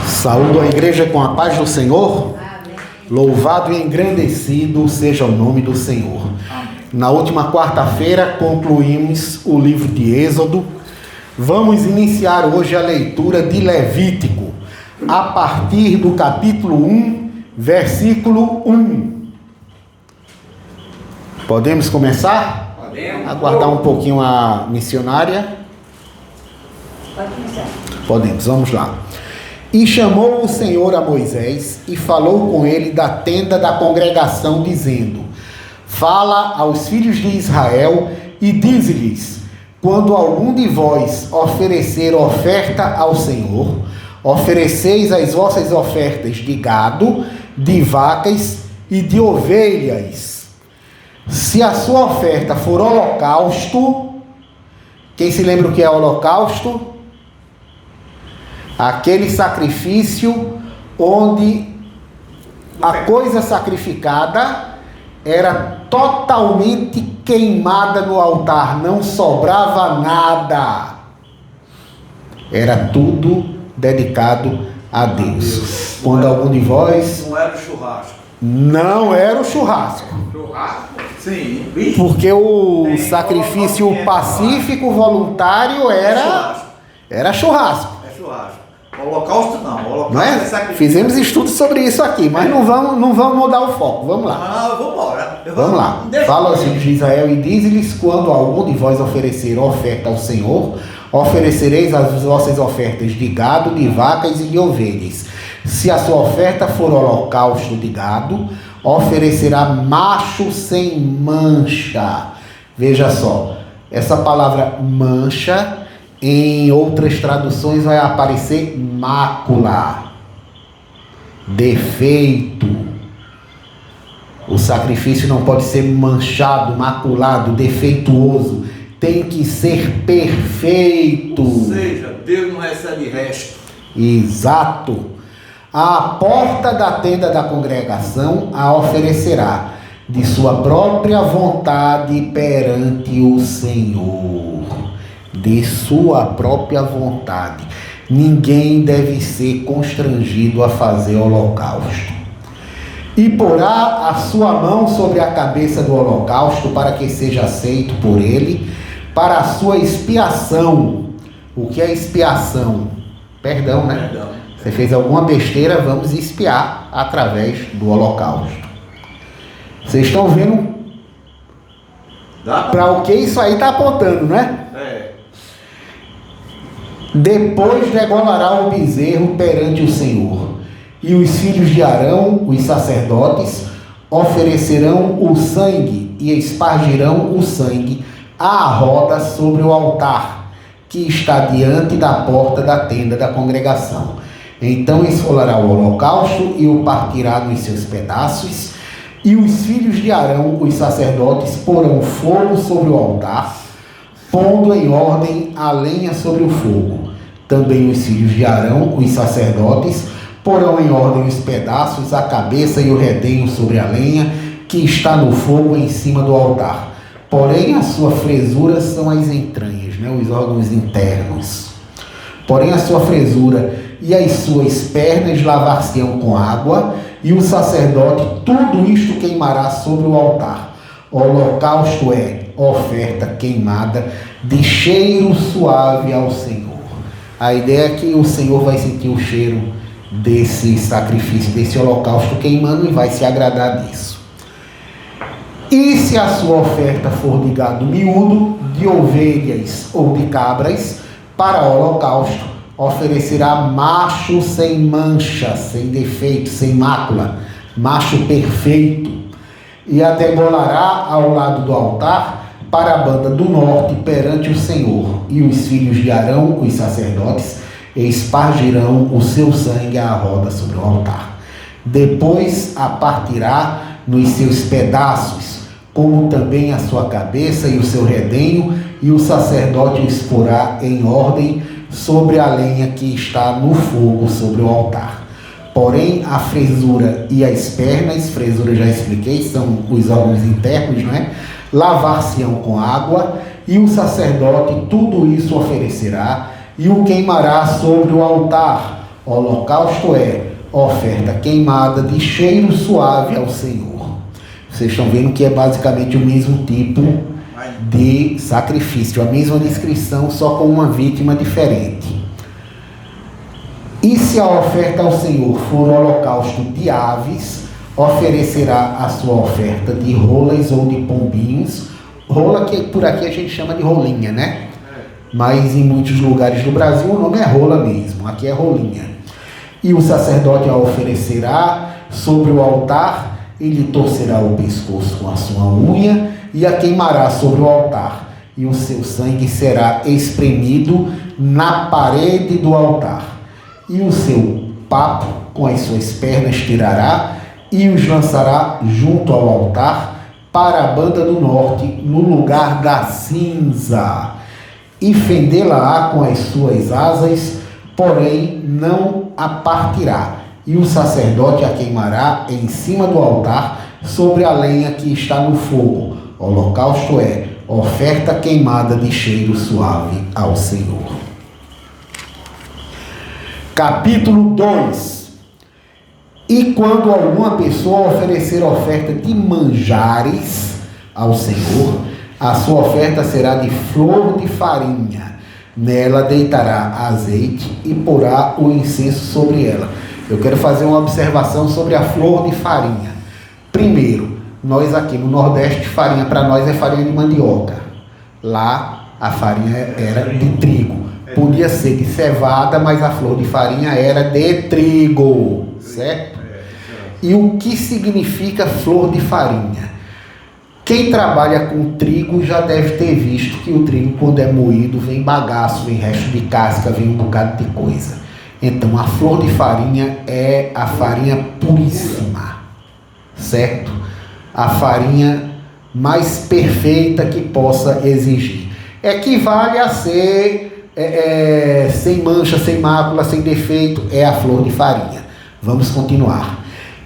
Saúdo a igreja com a paz do Senhor. Louvado e engrandecido seja o nome do Senhor. Na última quarta-feira concluímos o livro de Êxodo. Vamos iniciar hoje a leitura de Levítico, a partir do capítulo 1, versículo 1. Podemos começar? Podemos. Aguardar um pouquinho a missionária. Pode começar. Podemos, vamos lá. E chamou o Senhor a Moisés e falou com ele da tenda da congregação, dizendo: Fala aos filhos de Israel e dize-lhes: quando algum de vós oferecer oferta ao Senhor, ofereceis as vossas ofertas de gado, de vacas e de ovelhas. Se a sua oferta for holocausto, quem se lembra o que é holocausto? Aquele sacrifício onde a coisa sacrificada era totalmente queimada no altar, não sobrava nada. Era tudo dedicado a Deus. Quando algum de vós... Não era o churrasco. Não era o churrasco. Churrasco? Sim. Porque o sacrifício pacífico voluntário era churrasco. É churrasco. O holocausto não. O holocausto Não é? sacrifício. Fizemos estudos sobre isso aqui, mas não vamos mudar o foco. Vamos lá. Vamos embora. Vamos lá. Fala aos filhos de Israel e diz-lhes: quando algum de vós oferecer oferta ao Senhor, oferecereis as vossas ofertas de gado, de vacas e de ovelhas. Se a sua oferta for holocausto de gado, oferecerá macho sem mancha. Veja só, essa palavra mancha, em outras traduções vai aparecer mácula, defeito. O sacrifício não pode ser manchado, maculado, defeituoso. Tem que ser perfeito. Ou seja, Deus não recebe resto. Exato. À porta da tenda da congregação a oferecerá de sua própria vontade perante o Senhor. De sua própria vontade. Ninguém deve ser constrangido a fazer holocausto. E porá a sua mão sobre a cabeça do holocausto para que seja aceito por ele, para a sua expiação. O que é expiação? Perdão, né? Perdão. Você fez alguma besteira, vamos expiar através do holocausto. Vocês estão vendo para o que isso aí está apontando, né? É. Depois degolará o bezerro perante o Senhor, e os filhos de Arão, os sacerdotes, oferecerão o sangue e espargirão o sangue à roda sobre o altar, que está diante da porta da tenda da congregação. Então esfolará o holocausto e o partirá nos seus pedaços, e os filhos de Arão, os sacerdotes, porão fogo sobre o altar, pondo em ordem a lenha sobre o fogo. Também os filhos de Arão, os sacerdotes, porão em ordem os pedaços, a cabeça e o redenho sobre a lenha, que está no fogo em cima do altar. Porém, a sua fresura são as entranhas, né? Os órgãos internos. Porém, a sua fresura e as suas pernas lavar-se-ão com água, e o sacerdote tudo isto queimará sobre o altar. O holocausto é oferta queimada de cheiro suave ao Senhor. A ideia é que o Senhor vai sentir o cheiro desse sacrifício, desse holocausto queimando, e vai se agradar disso. E se a sua oferta for de gado miúdo, de ovelhas ou de cabras, para o holocausto, oferecerá macho sem mancha, sem defeito, sem mácula, macho perfeito, e a degolará ao lado do altar para a banda do norte perante o Senhor, e os filhos de Arão, os sacerdotes, espargirão o seu sangue à roda sobre o altar. Depois a partirá nos seus pedaços, como também a sua cabeça e o seu redenho, e o sacerdote o exporá em ordem sobre a lenha que está no fogo sobre o altar. Porém, a fresura e as pernas, fresura já expliquei, são os órgãos internos, não é? Lavar-se-ão com água, e o sacerdote tudo isso oferecerá, e o queimará sobre o altar. Holocausto é oferta queimada de cheiro suave ao Senhor. Vocês estão vendo que é basicamente o mesmo tipo de sacrifício, a mesma descrição, só com uma vítima diferente. E se a oferta ao Senhor for holocausto de aves, oferecerá a sua oferta de rolas ou de pombinhos. Rola, que por aqui a gente chama de rolinha, né? Mas em muitos lugares do Brasil o nome é rola mesmo, aqui é rolinha. E o sacerdote a oferecerá sobre o altar, ele torcerá o pescoço com a sua unha e a queimará sobre o altar, e o seu sangue será espremido na parede do altar. E o seu papo com as suas pernas tirará e os lançará junto ao altar para a banda do norte, no lugar da cinza, e fendê-la-á com as suas asas, porém não a partirá. E o sacerdote a queimará em cima do altar, sobre a lenha que está no fogo. Holocausto é oferta queimada de cheiro suave ao Senhor. Capítulo 2. E quando alguma pessoa oferecer oferta de manjares ao Senhor, a sua oferta será de flor de farinha. Nela deitará azeite e porá o incenso sobre ela. Eu quero fazer uma observação sobre a flor de farinha. Primeiro, nós aqui no Nordeste, farinha para nós é farinha de mandioca. Lá a farinha era de trigo. Podia ser de cevada, mas a flor de farinha era de trigo, certo? E o que significa flor de farinha? Quem trabalha com trigo já deve ter visto que o trigo, quando é moído, vem bagaço, vem resto de casca, vem um bocado de coisa. Então a flor de farinha é a farinha puríssima, certo? A farinha mais perfeita que possa exigir. Equivale a ser sem mancha, sem mácula, sem defeito, é a flor de farinha. Vamos continuar.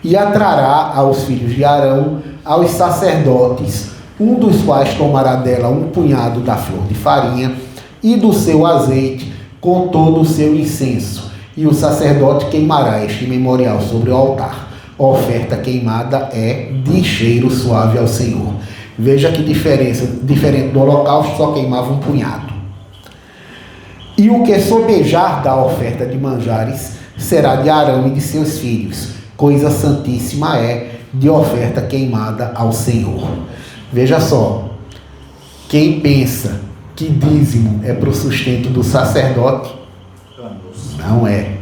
E atrará aos filhos de Arão, aos sacerdotes, um dos quais tomará dela um punhado da flor de farinha e do seu azeite, com todo o seu incenso. E o sacerdote queimará este memorial sobre o altar. A oferta queimada é de cheiro suave ao Senhor. Veja que diferença, diferente do holocausto, só queimava um punhado. E o que sobejar da oferta de manjares será de Arão e de seus filhos. Coisa santíssima é de oferta queimada ao Senhor. Veja só, quem pensa que dízimo é para o sustento do sacerdote, não é.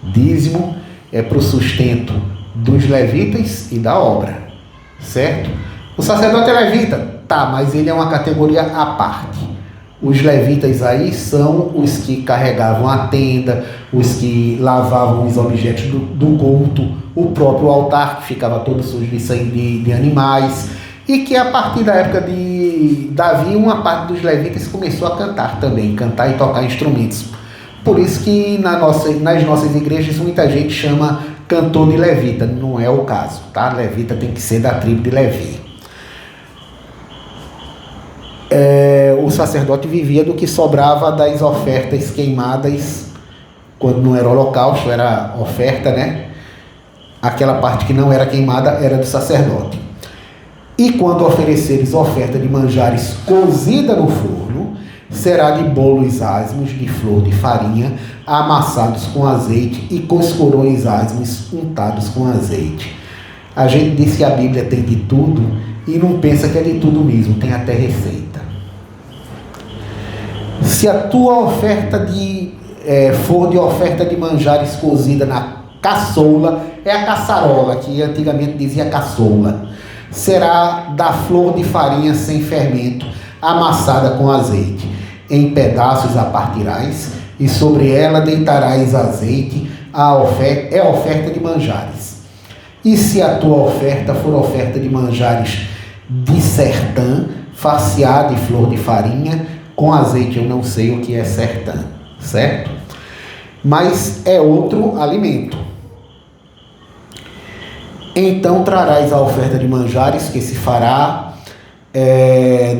Dízimo é para o sustento dos levitas e da obra, certo? O sacerdote é levita, tá, mas ele é uma categoria à parte. Os levitas aí são os que carregavam a tenda, os que lavavam os objetos do culto, o próprio altar que ficava todo sujo de sangue de animais, e que a partir da época de Davi, uma parte dos levitas começou a cantar também, cantar e tocar instrumentos. Por isso que nas nossas igrejas muita gente chama cantor de levita, não é o caso, tá? Levita tem que ser da tribo de Levi. O sacerdote vivia do que sobrava das ofertas queimadas, quando não era holocausto, era oferta, né? Aquela parte que não era queimada era do sacerdote. E quando ofereceres oferta de manjares cozida no forno, será de bolos asmos de flor de farinha, amassados com azeite, e com os corões asmos untados com azeite. A gente diz que a Bíblia tem de tudo e não pensa que é de tudo mesmo, tem até receita. Se a tua oferta for de oferta de manjares cozida na caçoula, é a caçarola, que antigamente dizia caçoula, será da flor de farinha sem fermento, amassada com azeite. Em pedaços a partirás, e sobre ela deitarás azeite, é oferta de manjares. E se a tua oferta for oferta de manjares de sertã, far-se-á de flor de farinha, com azeite. Eu não sei o que é sertã, certo? Mas é outro alimento. Então trarás a oferta de manjares, que se fará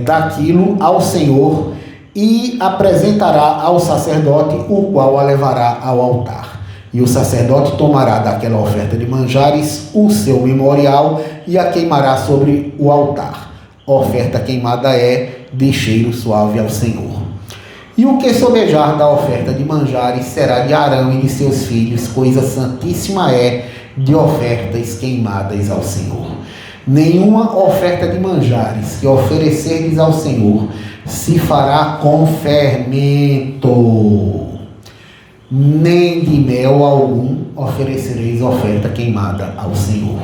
daquilo ao Senhor, e apresentará ao sacerdote, o qual a levará ao altar. E o sacerdote tomará daquela oferta de manjares o seu memorial e a queimará sobre o altar. Oferta queimada é de cheiro suave ao Senhor. E o que sobejar da oferta de manjares será de Arão e de seus filhos, coisa santíssima é de ofertas queimadas ao Senhor. Nenhuma oferta de manjares que oferecerdes ao Senhor se fará com fermento, nem de mel algum oferecereis oferta queimada ao Senhor.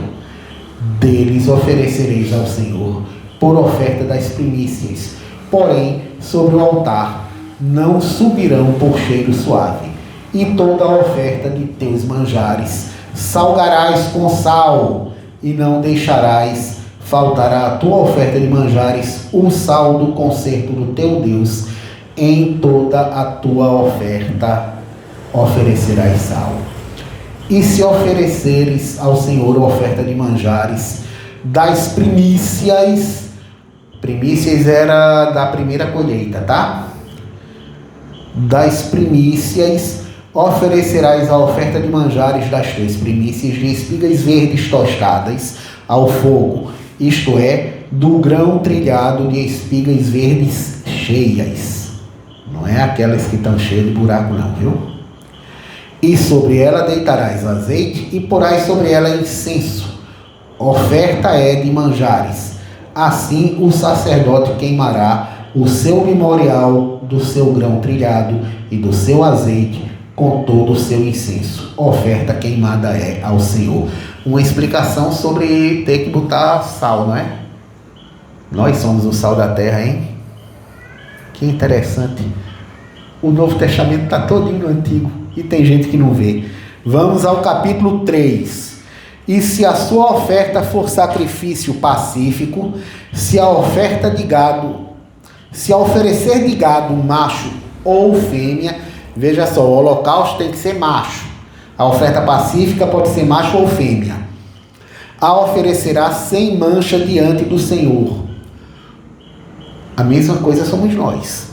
Deles oferecereis ao Senhor por oferta das primícias, porém sobre o altar não subirão por cheiro suave. E toda a oferta de teus manjares salgarás com sal, e não deixarás faltar à tua oferta de manjares o sal do concerto do teu Deus. Em toda a tua oferta oferecerás sal. E se ofereceres ao Senhor oferta de manjares das primícias, primícias era da primeira colheita, tá? Das primícias oferecerás a oferta de manjares das tuas primícias de espigas verdes tostadas ao fogo, isto é, do grão trilhado de espigas verdes cheias. Não é aquelas que estão cheias de buraco não, viu? E sobre ela deitarás azeite e porás sobre ela incenso. Oferta é de manjares. Assim o sacerdote queimará o seu memorial do seu grão trilhado e do seu azeite com todo o seu incenso. Oferta queimada é ao Senhor. Uma explicação sobre ter que botar sal, não é? Nós somos o sal da terra, hein? Que interessante. O Novo Testamento está todinho no Antigo e tem gente que não vê. Vamos ao capítulo 3. E se a sua oferta for sacrifício pacífico, se a oferta de gado, se a oferecer de gado macho ou fêmea, veja só, o holocausto tem que ser macho. A oferta pacífica pode ser macho ou fêmea. A oferecerá sem mancha diante do Senhor. A mesma coisa somos nós.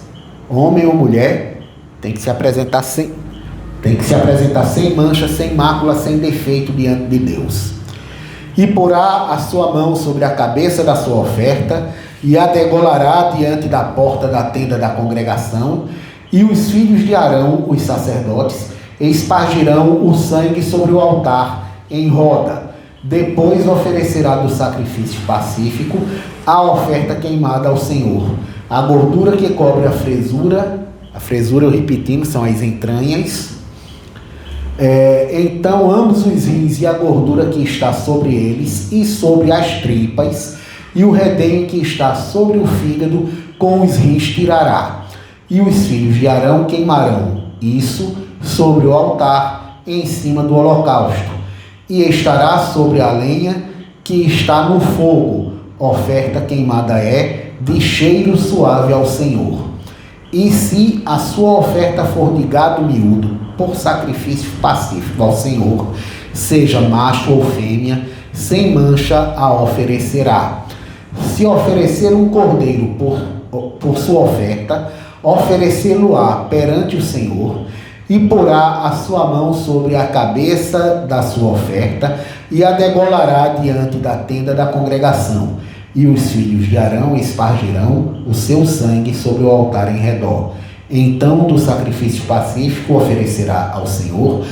Homem ou mulher tem que se apresentar sem mancha, sem mácula, sem defeito diante de Deus. E porá a sua mão sobre a cabeça da sua oferta e a degolará diante da porta da tenda da congregação. E os filhos de Arão, os sacerdotes, espargirão o sangue sobre o altar em roda. Depois oferecerá do sacrifício pacífico a oferta queimada ao Senhor. A gordura que cobre a fresura, eu repetindo, são as entranhas. Então ambos os rins e a gordura que está sobre eles e sobre as tripas, e o redenho que está sobre o fígado com os rins tirará. E os filhos de Arão queimarão isso sobre o altar em cima do holocausto, e estará sobre a lenha que está no fogo. Oferta queimada é de cheiro suave ao Senhor. E se a sua oferta for de gado miúdo, por sacrifício pacífico ao Senhor, seja macho ou fêmea, sem mancha a oferecerá. Se oferecer um cordeiro por sua oferta, oferecê-lo-á perante o Senhor, e porá a sua mão sobre a cabeça da sua oferta, e a degolará diante da tenda da congregação. E os filhos de Arão espargirão o seu sangue sobre o altar em redor. Então do sacrifício pacífico oferecerá ao Senhor,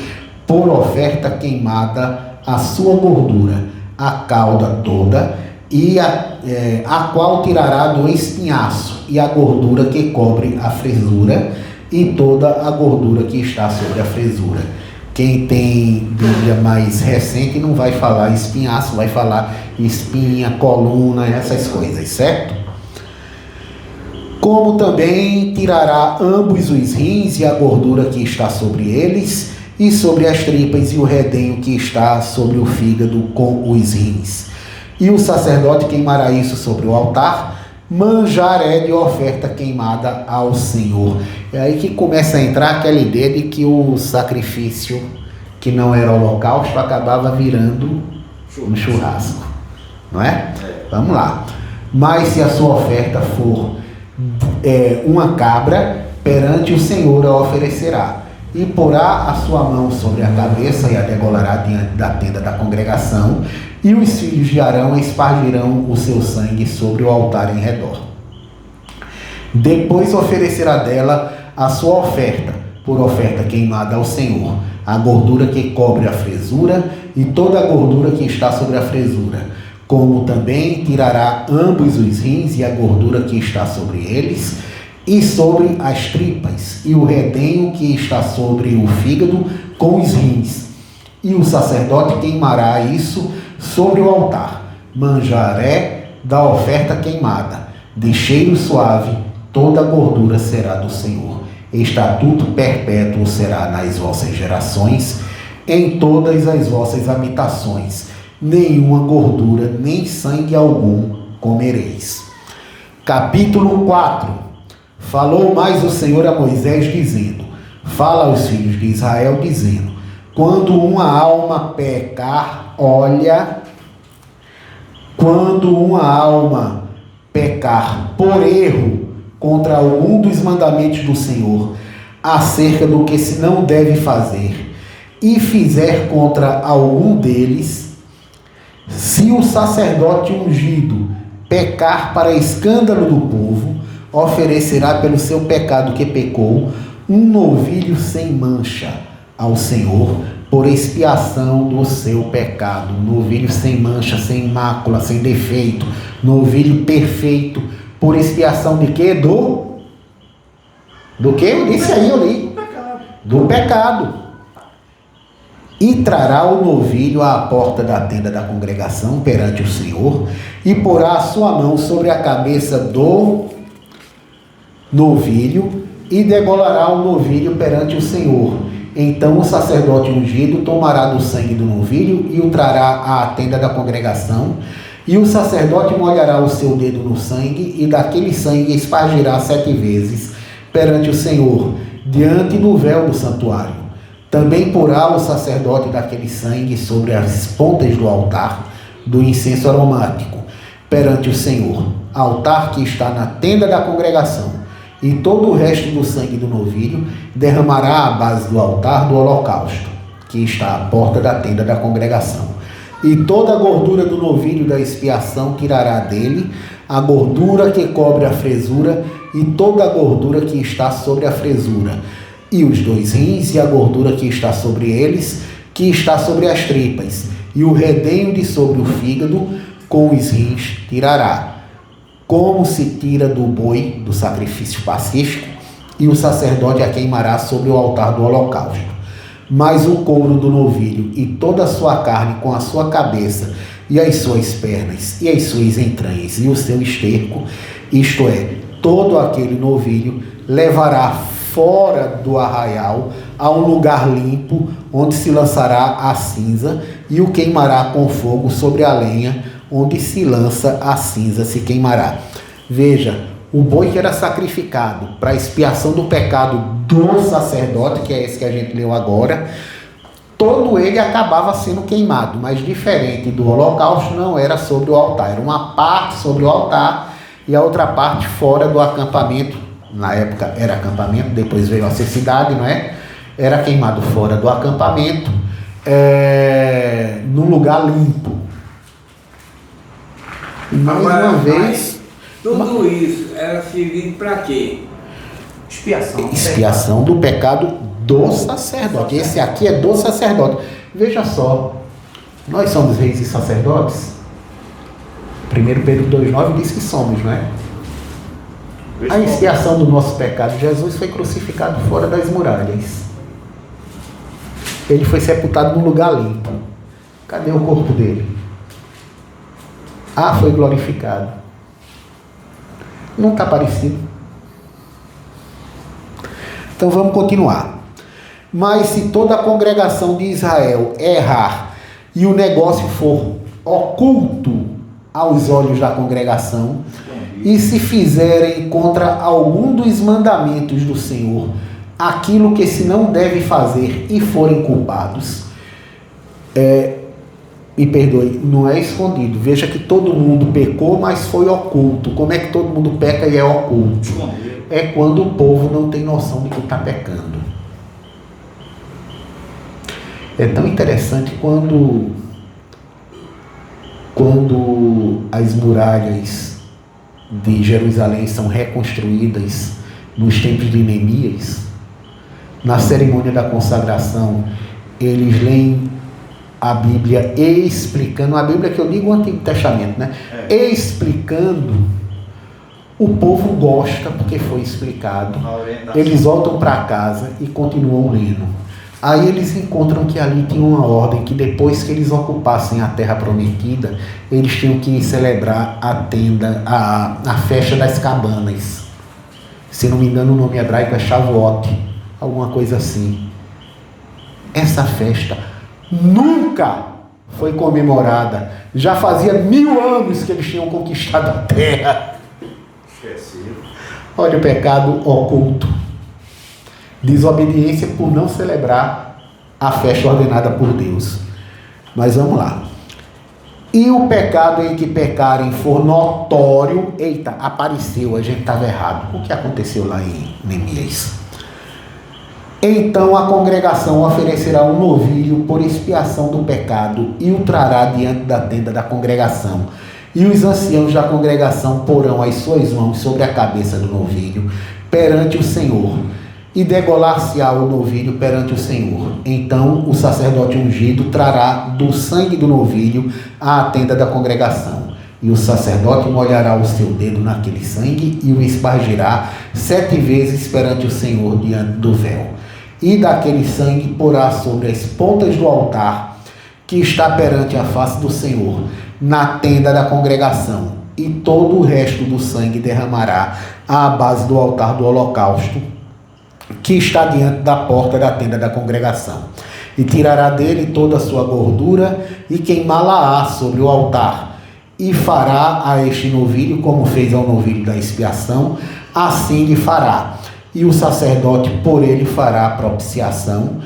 por oferta queimada, a sua gordura, a cauda toda, e a qual tirará do espinhaço, e a gordura que cobre a fresura, e toda a gordura que está sobre a fresura. Quem tem Bíblia mais recente não vai falar espinhaço, vai falar espinha, coluna, essas coisas, certo? Como também tirará ambos os rins e a gordura que está sobre eles, e sobre as tripas e o redenho que está sobre o fígado com os rins. E o sacerdote queimará isso sobre o altar. Manjar é de oferta queimada ao Senhor. É aí que começa a entrar aquela ideia de que o sacrifício que não era holocausto acabava virando um churrasco, não é? Vamos lá. Mas se a sua oferta for uma cabra, perante o Senhor a oferecerá. E porá a sua mão sobre a cabeça e a degolará diante da tenda da congregação, e os filhos de Arão espargirão o seu sangue sobre o altar em redor. Depois oferecerá dela a sua oferta, por oferta queimada ao Senhor, a gordura que cobre a fresura e toda a gordura que está sobre a fresura, como também tirará ambos os rins e a gordura que está sobre eles, e sobre as tripas, e o redenho que está sobre o fígado com os rins. E o sacerdote queimará isso sobre o altar. Manjaré da oferta queimada, de cheiro suave, toda a gordura será do Senhor. Estatuto perpétuo será nas vossas gerações, em todas as vossas habitações. Nenhuma gordura, nem sangue algum comereis. Capítulo 4. Falou mais o Senhor a Moisés, dizendo: fala aos filhos de Israel, dizendo: quando uma alma pecar, quando uma alma pecar por erro contra algum dos mandamentos do Senhor, acerca do que se não deve fazer, e fizer contra algum deles, se o sacerdote ungido pecar para escândalo do povo, oferecerá pelo seu pecado que pecou um novilho sem mancha ao Senhor, por expiação do seu pecado. Um novilho sem mancha, sem mácula, sem defeito, novilho perfeito, por expiação de quê? Do que? Eu disse aí, eu li. Do pecado. E trará o novilho à porta da tenda da congregação perante o Senhor, e porá a sua mão sobre a cabeça do novilho, e degolará o novilho perante o Senhor. Então o sacerdote ungido tomará do sangue do novilho e o trará à tenda da congregação, e o sacerdote molhará o seu dedo no sangue, e daquele sangue espargirá 7 vezes perante o Senhor, diante do véu do santuário. Também porá o sacerdote daquele sangue sobre as pontas do altar do incenso aromático, perante o Senhor, altar que está na tenda da congregação. E todo o resto do sangue do novilho derramará à base do altar do holocausto, que está à porta da tenda da congregação. E toda a gordura do novilho da expiação tirará dele, a gordura que cobre a fresura e toda a gordura que está sobre a fresura, e os 2 rins e a gordura que está sobre eles, que está sobre as tripas, e o redenho de sobre o fígado com os rins tirará, como se tira do boi do sacrifício pacífico, e o sacerdote a queimará sobre o altar do holocausto. Mas o couro do novilho e toda a sua carne com a sua cabeça e as suas pernas e as suas entranhas e o seu esterco, isto é, todo aquele novilho, levará fora do arraial a um lugar limpo, onde se lançará a cinza, e o queimará com fogo sobre a lenha, onde se lança a cinza se queimará. Veja, o boi que era sacrificado para expiação do pecado do sacerdote, que é esse que a gente leu agora, todo ele acabava sendo queimado, mas diferente do holocausto, não era sobre o altar, era uma parte sobre o altar e a outra parte fora do acampamento. Na época era acampamento, depois veio a ser cidade, não é? Era queimado fora do acampamento, num lugar limpo. Mais uma vez, tudo isso era servido para quê? expiação do pecado do sacerdote. Esse aqui é do sacerdote. Veja só, nós somos reis e sacerdotes. 1 Pedro 2,9 diz que somos, não é? A expiação do nosso pecado, Jesus foi crucificado fora das muralhas. Ele foi sepultado num lugar limpo. Cadê o corpo dele? Ah, foi glorificado. Não está parecido. Então vamos continuar. Mas se toda a congregação de Israel errar e o negócio for oculto aos olhos da congregação, e se fizerem contra algum dos mandamentos do Senhor aquilo que se não deve fazer e forem culpados, me perdoe, não é escondido. Veja que todo mundo pecou, mas foi oculto. Como é que todo mundo peca e é oculto? é quando o povo não tem noção de que está pecando. É tão interessante quando as muralhas de Jerusalém são reconstruídas nos tempos de Neemias, na cerimônia da consagração, eles leem a Bíblia explicando, a Bíblia que eu digo o Antigo Testamento, né? Explicando, o povo gosta porque foi explicado, eles voltam para casa e continuam lendo. Aí eles encontram que ali tinha uma ordem que depois que eles ocupassem a terra prometida, eles tinham que celebrar a festa das cabanas. Se não me engano, o nome hebraico é Shavuot, alguma coisa assim. Essa festa nunca foi comemorada. Já fazia 1000 anos que eles tinham conquistado a terra. Esquecido. Olha o pecado oculto. Desobediência por não celebrar a festa ordenada por Deus. Mas vamos lá. E o pecado em que pecarem for notório, eita, apareceu, a gente estava errado. O que aconteceu lá em Neemias? Então a congregação oferecerá um novilho por expiação do pecado e o trará diante da tenda da congregação. E os anciãos da congregação porão as suas mãos sobre a cabeça do novilho perante o Senhor, e degolar-se-á o novilho perante o Senhor. Então o sacerdote ungido trará do sangue do novilho à tenda da congregação. E o sacerdote molhará o seu dedo naquele sangue e o espargirá 7 vezes perante o Senhor diante do véu. E daquele sangue porá sobre as pontas do altar que está perante a face do Senhor, na tenda da congregação. E todo o resto do sangue derramará à base do altar do holocausto, que está diante da porta da tenda da congregação. E tirará dele toda a sua gordura e queimá-la-á sobre o altar. E fará a este novilho como fez ao novilho da expiação, assim lhe fará. E o sacerdote por ele fará a propiciação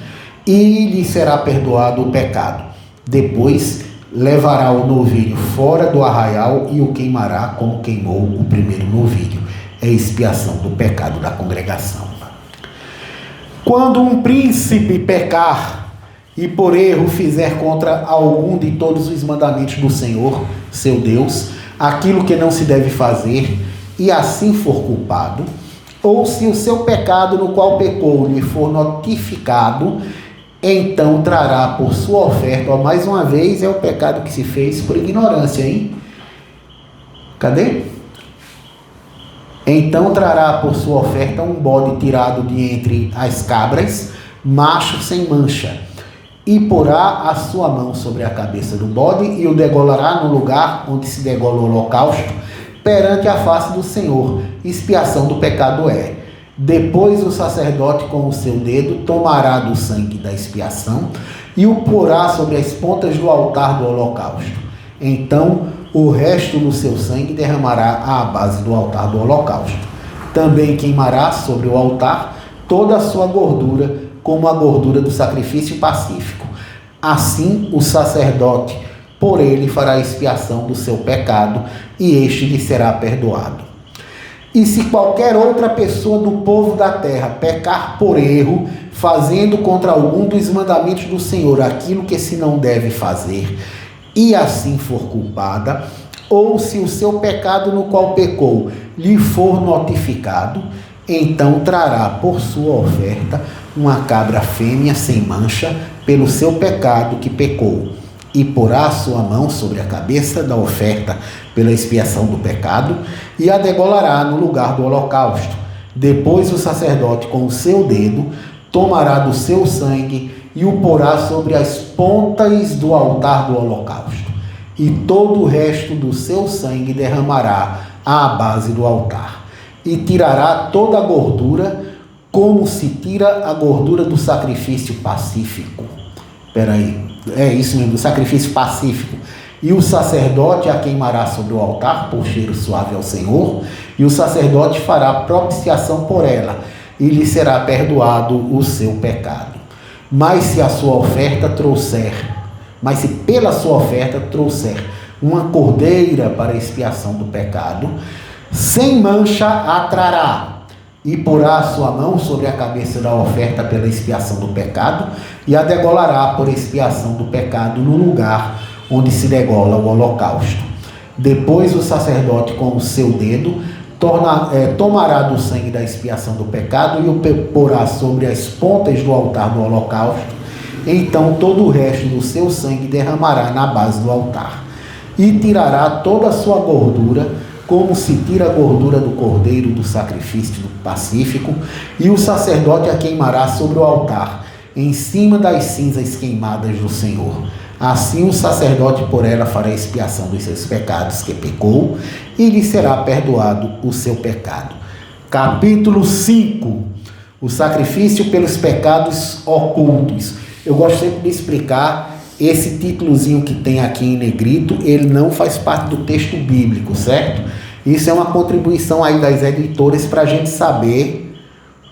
e lhe será perdoado o pecado. Depois levará o novilho fora do arraial e o queimará como queimou o primeiro novilho. É expiação do pecado da congregação. Quando um príncipe pecar e por erro fizer contra algum de todos os mandamentos do Senhor, seu Deus, aquilo que não se deve fazer, e assim for culpado, ou se o seu pecado no qual pecou lhe for notificado, então trará por sua oferta, ó, mais uma vez é o pecado que se fez por ignorância, hein? Cadê? Então trará por sua oferta um bode tirado de entre as cabras, macho sem mancha, e porá a sua mão sobre a cabeça do bode e o degolará no lugar onde se degola o holocausto, perante a face do Senhor. Expiação do pecado é. Depois o sacerdote com o seu dedo tomará do sangue da expiação e o porá sobre as pontas do altar do holocausto. Então o resto do seu sangue derramará à base do altar do holocausto. Também queimará sobre o altar toda a sua gordura, como a gordura do sacrifício pacífico. Assim o sacerdote por ele fará expiação do seu pecado, e este lhe será perdoado. E se qualquer outra pessoa do povo da terra pecar por erro, fazendo contra algum dos mandamentos do Senhor aquilo que se não deve fazer, e assim for culpada, ou se o seu pecado no qual pecou lhe for notificado, então trará por sua oferta uma cabra fêmea sem mancha pelo seu pecado que pecou, e porá a sua mão sobre a cabeça da oferta pela expiação do pecado, e a degolará no lugar do holocausto. Depois o sacerdote com o seu dedo tomará do seu sangue e o porá sobre as pontas do altar do holocausto, e todo o resto do seu sangue derramará à base do altar, e tirará toda a gordura, como se tira a gordura do sacrifício pacífico. É isso mesmo, do sacrifício pacífico. E o sacerdote a queimará sobre o altar por cheiro suave ao Senhor, e o sacerdote fará propiciação por ela, e lhe será perdoado o seu pecado. Mas se pela sua oferta trouxer uma cordeira para expiação do pecado, sem mancha a trará, e porá a sua mão sobre a cabeça da oferta pela expiação do pecado, e a degolará por expiação do pecado no lugar onde se degola o holocausto. Depois o sacerdote com o seu dedo tomará do sangue da expiação do pecado e o porá sobre as pontas do altar do holocausto. Então todo o resto do seu sangue derramará na base do altar, e tirará toda a sua gordura, como se tira a gordura do cordeiro do sacrifício pacífico, e o sacerdote a queimará sobre o altar, em cima das cinzas queimadas do Senhor. Assim o sacerdote por ela fará expiação dos seus pecados que pecou, e lhe será perdoado o seu pecado. Capítulo 5. O sacrifício pelos pecados ocultos. Eu gosto sempre de explicar, esse títulozinho que tem aqui em negrito, ele não faz parte do texto bíblico, certo? Isso é uma contribuição aí das editoras para a gente saber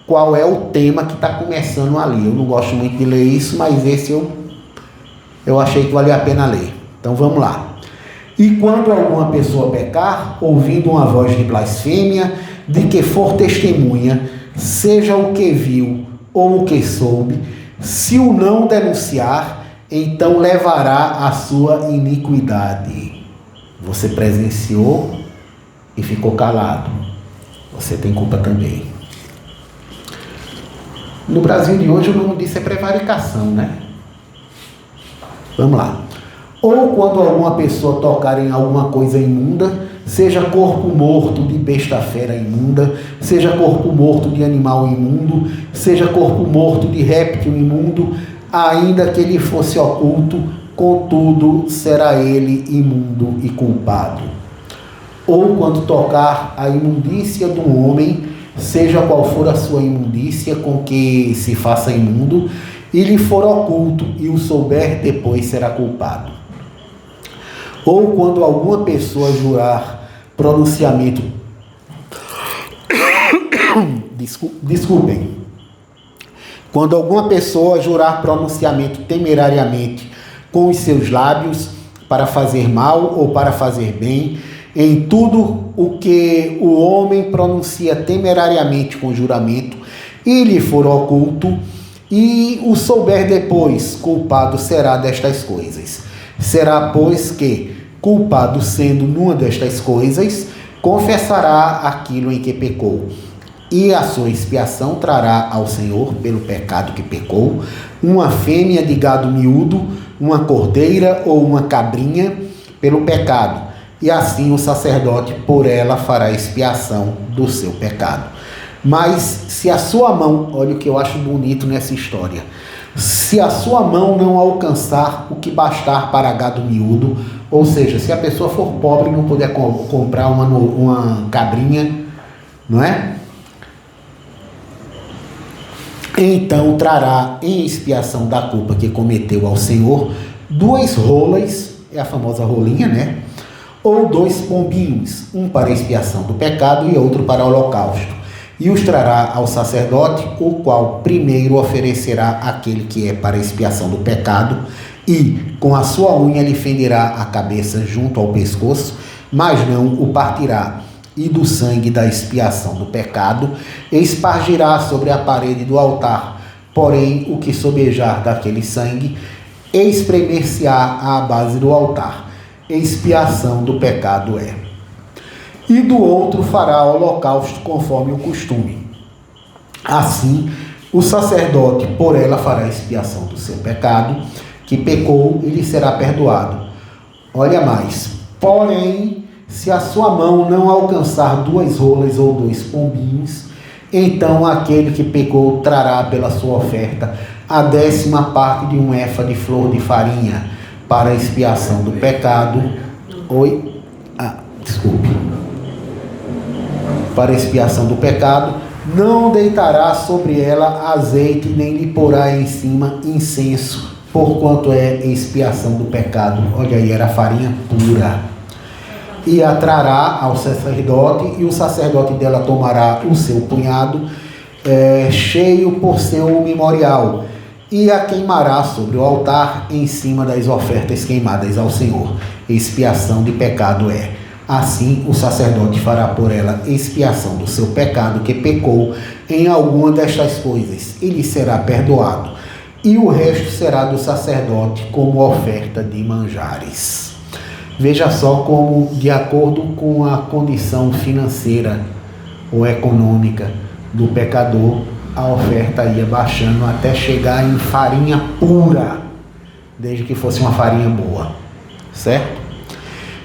qual é o tema que está começando ali. Eu não gosto muito de ler isso, mas esse eu achei que valia a pena ler. Então vamos lá. E quando alguma pessoa pecar, ouvindo uma voz de blasfêmia, de que for testemunha, seja o que viu ou o que soube, se o não denunciar, então levará a sua iniquidade. Você presenciou e ficou calado. Você tem culpa também. No Brasil de hoje o nome disso é prevaricação, né? Vamos lá. Ou quando alguma pessoa tocar em alguma coisa imunda, seja corpo morto de besta fera imunda, seja corpo morto de animal imundo, seja corpo morto de réptil imundo, ainda que ele fosse oculto, contudo será ele imundo e culpado. Ou quando tocar a imundícia de um homem, seja qual for a sua imundícia com que se faça imundo, e lhe for oculto e o souber, depois será culpado. Ou quando alguma pessoa jurar pronunciamento... Desculpem. Quando alguma pessoa jurar pronunciamento temerariamente com os seus lábios para fazer mal ou para fazer bem, em tudo o que o homem pronuncia temerariamente com juramento, e lhe for oculto, e o souber depois, culpado será destas coisas. Será, pois, que, culpado sendo numa destas coisas, confessará aquilo em que pecou, e a sua expiação trará ao Senhor pelo pecado que pecou, uma fêmea de gado miúdo, uma cordeira ou uma cabrinha pelo pecado, e assim o sacerdote por ela fará expiação do seu pecado. Mas se a sua mão, olha o que eu acho bonito nessa história, se a sua mão não alcançar o que bastar para gado miúdo, ou seja, se a pessoa for pobre e não puder comprar uma cabrinha, não é? Então trará em expiação da culpa que cometeu ao Senhor 2 rolas, é a famosa rolinha, né? Ou 2 pombinhos, um para expiação do pecado e outro para holocausto. E os trará ao sacerdote, o qual primeiro oferecerá aquele que é para expiação do pecado, e com a sua unha lhe fenderá a cabeça junto ao pescoço, mas não o partirá. E do sangue da expiação do pecado espargirá sobre a parede do altar. Porém, o que sobejar daquele sangue espremer-se-á à base do altar. Expiação do pecado é. E do outro fará holocausto conforme o costume. Assim, o sacerdote por ela fará expiação do seu pecado, que pecou, e lhe será perdoado. Olha mais. Porém, se a sua mão não alcançar 2 rolas ou 2 pombinhos, então aquele que pecou trará pela sua oferta a 10ª parte de um efa de flor de farinha para a expiação do pecado. Para a expiação do pecado, não deitará sobre ela azeite, nem lhe porá em cima incenso, porquanto é expiação do pecado. Olha aí, era farinha pura. E a trará ao sacerdote, e o sacerdote dela tomará o seu punhado, cheio por seu memorial, e a queimará sobre o altar, em cima das ofertas queimadas ao Senhor. Expiação de pecado é. Assim, o sacerdote fará por ela expiação do seu pecado que pecou em alguma destas coisas, e lhe será perdoado, e o resto será do sacerdote como oferta de manjares. Veja só como, de acordo com a condição financeira ou econômica do pecador, a oferta ia baixando até chegar em farinha pura, desde que fosse uma farinha boa, certo?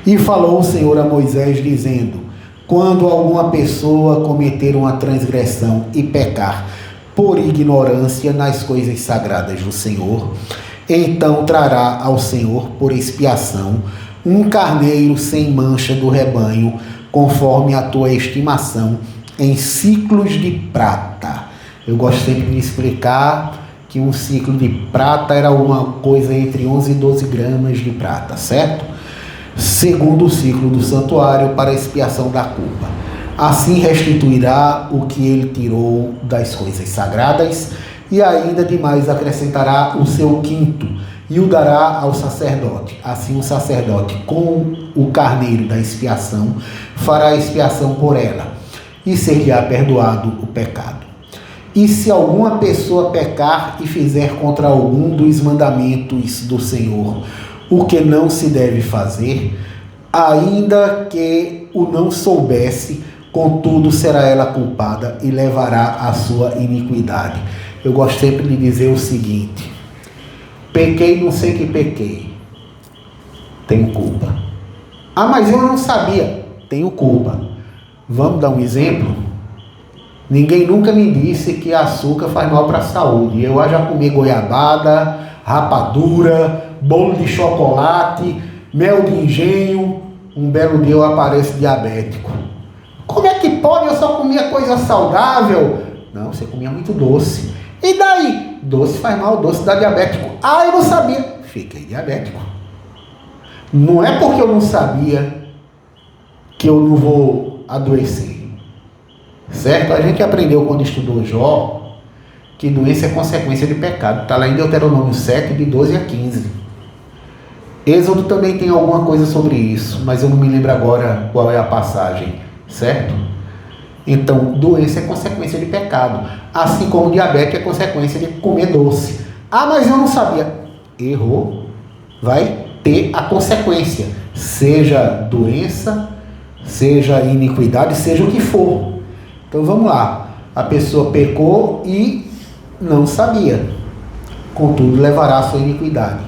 E falou o Senhor a Moisés, dizendo: quando alguma pessoa cometer uma transgressão e pecar por ignorância nas coisas sagradas do Senhor, então trará ao Senhor por expiação um carneiro sem mancha do rebanho, conforme a tua estimação, em ciclos de prata. Eu gosto sempre de explicar que um ciclo de prata era uma coisa entre 11 e 12 gramas de prata, certo? Segundo o ciclo do santuário, para a expiação da culpa. Assim restituirá o que ele tirou das coisas sagradas, e ainda demais acrescentará o seu quinto, e o dará ao sacerdote. Assim o sacerdote, com o carneiro da expiação, fará a expiação por ela, e ser-lhe-á perdoado o pecado. E se alguma pessoa pecar e fizer contra algum dos mandamentos do Senhor o que não se deve fazer, ainda que o não soubesse, contudo será ela culpada e levará a sua iniquidade. Eu gosto sempre de dizer o seguinte: pequei, não sei que pequei, tenho culpa. Ah, mas eu não sabia, tenho culpa. Vamos dar um exemplo? Ninguém nunca me disse que açúcar faz mal para a saúde. Eu já comi goiabada, rapadura, bolo de chocolate, mel de engenho. Um belo dia eu apareço diabético. Como é que pode? Eu só comia coisa saudável. Não, você comia muito doce. E daí? Doce faz mal, doce dá diabético. Ah, eu não sabia. Fiquei diabético. Não é porque eu não sabia que eu não vou adoecer. Certo? A gente aprendeu quando estudou Jó que doença é consequência de pecado. Está lá em Deuteronômio 7, de 12 a 15. Êxodo também tem alguma coisa sobre isso, mas eu não me lembro agora qual é a passagem, certo? Então, doença é consequência de pecado, assim como diabetes é consequência de comer doce. Ah, mas eu não sabia. Errou. Vai ter a consequência, seja doença, seja iniquidade, seja o que for. Então vamos lá, a pessoa pecou e não sabia, contudo levará a sua iniquidade.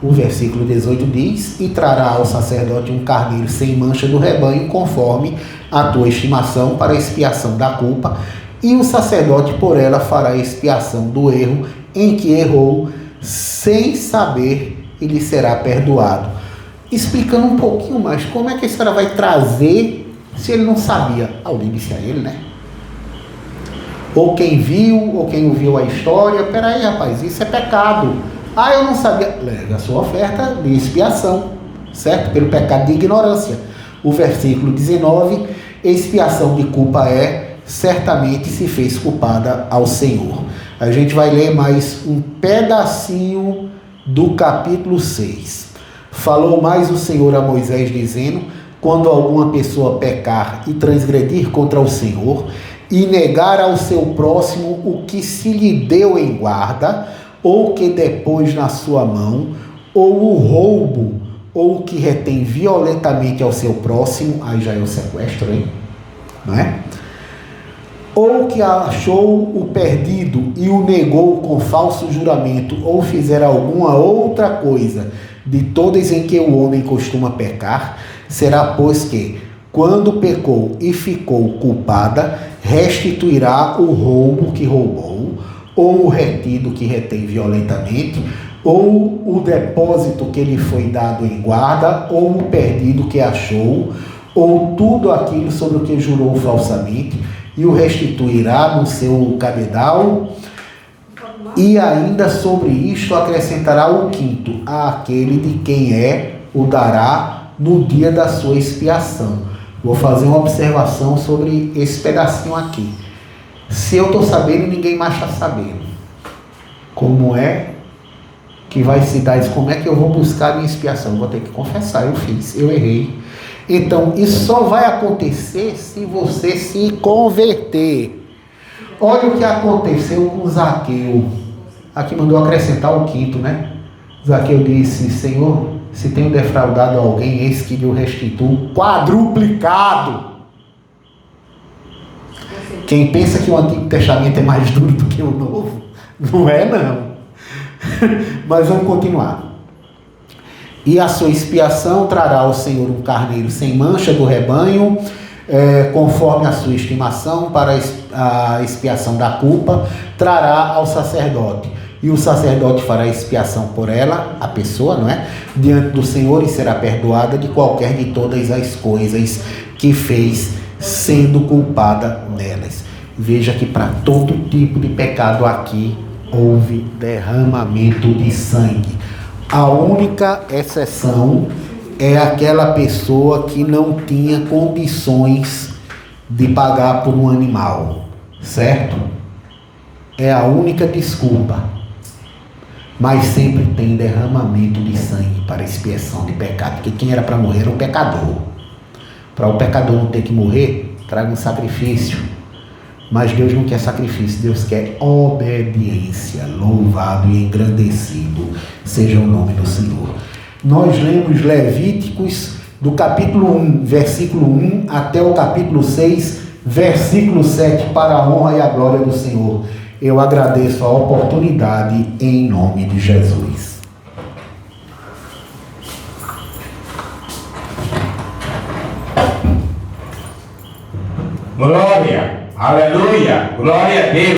O versículo 18 diz: e trará ao sacerdote um carneiro sem mancha do rebanho, conforme a tua estimação, para a expiação da culpa, e o sacerdote por ela fará a expiação do erro em que errou, sem saber, e lhe será perdoado. Explicando um pouquinho mais, como é que esse cara vai trazer se ele não sabia? Alguém disse a ele, né? Ou quem viu, ou quem ouviu a história: peraí, rapaz, isso é pecado. Ah, eu não sabia. Leva a sua oferta de expiação, certo? Pelo pecado de ignorância. O versículo 19: expiação de culpa é, certamente se fez culpada ao Senhor. A gente vai ler mais um pedacinho do capítulo 6. Falou mais o Senhor a Moisés, dizendo: quando alguma pessoa pecar e transgredir contra o Senhor, e negar ao seu próximo o que se lhe deu em guarda, ou que depôs na sua mão, ou o roubo, ou que retém violentamente ao seu próximo, aí já é o sequestro, hein? Não é? Ou que achou o perdido e o negou com falso juramento, ou fizer alguma outra coisa de todas em que o homem costuma pecar, será, pois, que, quando pecou e ficou culpada, restituirá o roubo que roubou, ou o retido que retém violentamente, ou o depósito que lhe foi dado em guarda, ou o perdido que achou, ou tudo aquilo sobre o que jurou falsamente, e o restituirá no seu cabedal, e ainda sobre isto acrescentará o quinto, àquele de quem é, o dará no dia da sua expiação. Vou fazer uma observação sobre esse pedacinho aqui. Se eu estou sabendo, ninguém mais está sabendo. Como é que vai se dar isso? Como é que eu vou buscar a minha expiação? Eu vou ter que confessar, eu fiz, eu errei. Então, isso só vai acontecer se você se converter. Olha o que aconteceu com Zaqueu. Aqui mandou acrescentar o quinto, né? Zaqueu disse: Senhor, se tenho defraudado alguém, eis que lhe restituo quadruplicado. Quem pensa que o Antigo Testamento é mais duro do que o Novo, não é não. Mas vamos continuar. E a sua expiação trará ao Senhor um carneiro sem mancha do rebanho, conforme a sua estimação, para a expiação da culpa, trará ao sacerdote. E o sacerdote fará expiação por ela, a pessoa, não é? Diante do Senhor, e será perdoada de qualquer de todas as coisas que fez, sendo culpada nelas. Veja que para todo tipo de pecado aqui houve derramamento de sangue. A única exceção é aquela pessoa que não tinha condições de pagar por um animal, certo? É a única desculpa. Mas sempre tem derramamento de sangue para expiação de pecado, porque quem era para morrer era o pecador. Para o pecador não ter que morrer, traga um sacrifício. Mas Deus não quer sacrifício, Deus quer obediência. Louvado e engrandecido seja o nome do Senhor. Nós lemos Levíticos do capítulo 1, versículo 1 até o capítulo 6, versículo 7, para a honra e a glória do Senhor. Eu agradeço a oportunidade em nome de Jesus. Glória, aleluia, glória a Deus.